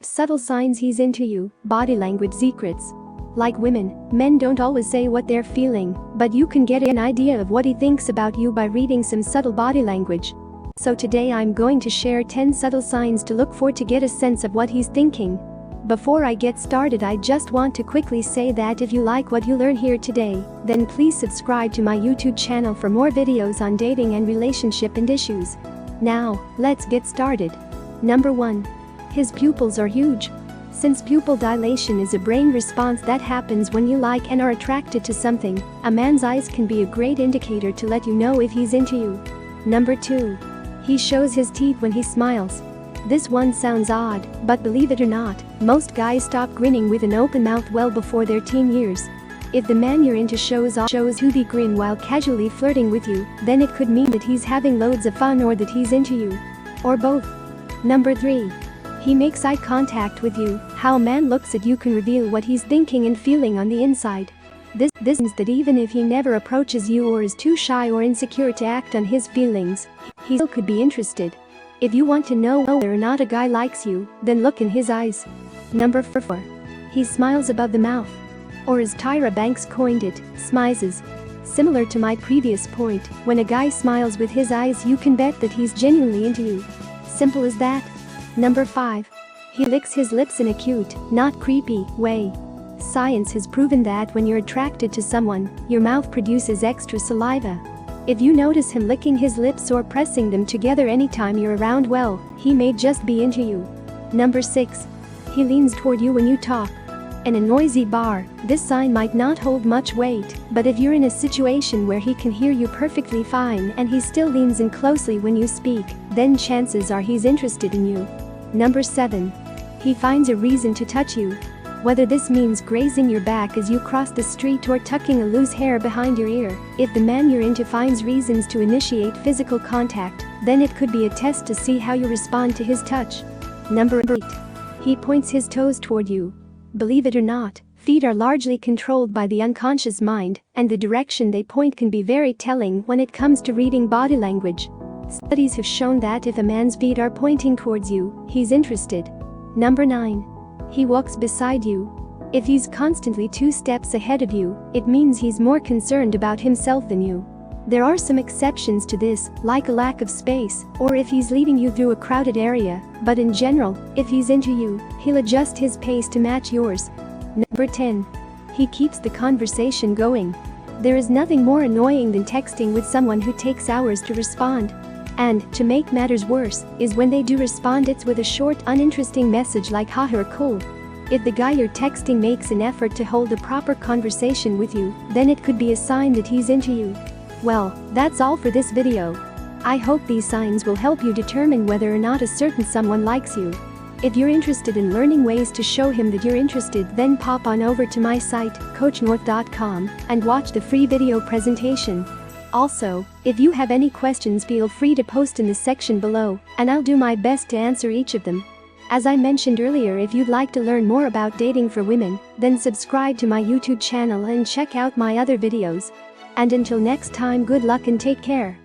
Subtle signs he's into you, body language secrets. Like women, men don't always say what they're feeling, but you can get an idea of what he thinks about you by reading some subtle body language. So today I'm going to share 10 subtle signs to look for to get a sense of what he's thinking. Before I get started, I just want to quickly say that if you like what you learn here today, then please subscribe to my YouTube channel for more videos on dating and relationship and issues. Now, let's get started. Number 1. His pupils are huge. Since pupil dilation is a brain response that happens when you like and are attracted to something, a man's eyes can be a great indicator to let you know if he's into you. Number 2. He shows his teeth when he smiles. This one sounds odd, but believe it or not, most guys stop grinning with an open mouth well before their teen years. If the man you're into shows toothy grin while casually flirting with you, then it could mean that he's having loads of fun or that he's into you. Or both. Number 3. He makes eye contact with you. How a man looks at you can reveal what he's thinking and feeling on the inside. This means that even if he never approaches you or is too shy or insecure to act on his feelings, he still could be interested. If you want to know whether or not a guy likes you, then look in his eyes. Number 4. He smiles above the mouth. Or as Tyra Banks coined it, smizes. Similar to my previous point, when a guy smiles with his eyes, you can bet that he's genuinely into you. Simple as that. Number 5. He licks his lips in a cute, not creepy, way. Science has proven that when you're attracted to someone, your mouth produces extra saliva. If you notice him licking his lips or pressing them together anytime you're around, well, he may just be into you. Number 6. He leans toward you when you talk. In a noisy bar, this sign might not hold much weight, but if you're in a situation where he can hear you perfectly fine and he still leans in closely when you speak, then chances are he's interested in you. Number 7. He finds a reason to touch you. Whether this means grazing your back as you cross the street or tucking a loose hair behind your ear, if the man you're into finds reasons to initiate physical contact, then it could be a test to see how you respond to his touch. Number 8. He points his toes toward you. Believe it or not, feet are largely controlled by the unconscious mind, and the direction they point can be very telling when it comes to reading body language. Studies have shown that if a man's feet are pointing towards you, he's interested. Number 9. He walks beside you. If he's constantly 2 steps ahead of you, it means he's more concerned about himself than you. There are some exceptions to this, like a lack of space, or if he's leading you through a crowded area, but in general, if he's into you, he'll adjust his pace to match yours. Number 10. He keeps the conversation going. There is nothing more annoying than texting with someone who takes hours to respond. And, to make matters worse, is when they do respond, it's with a short, uninteresting message like haha or cool. If the guy you're texting makes an effort to hold a proper conversation with you, then it could be a sign that he's into you. Well, that's all for this video. I hope these signs will help you determine whether or not a certain someone likes you. If you're interested in learning ways to show him that you're interested, then pop on over to my site, coachnorth.com, and watch the free video presentation. Also, if you have any questions, feel free to post in the section below, and I'll do my best to answer each of them. As I mentioned earlier, if you'd like to learn more about dating for women, then subscribe to my YouTube channel and check out my other videos. And until next time, good luck and take care.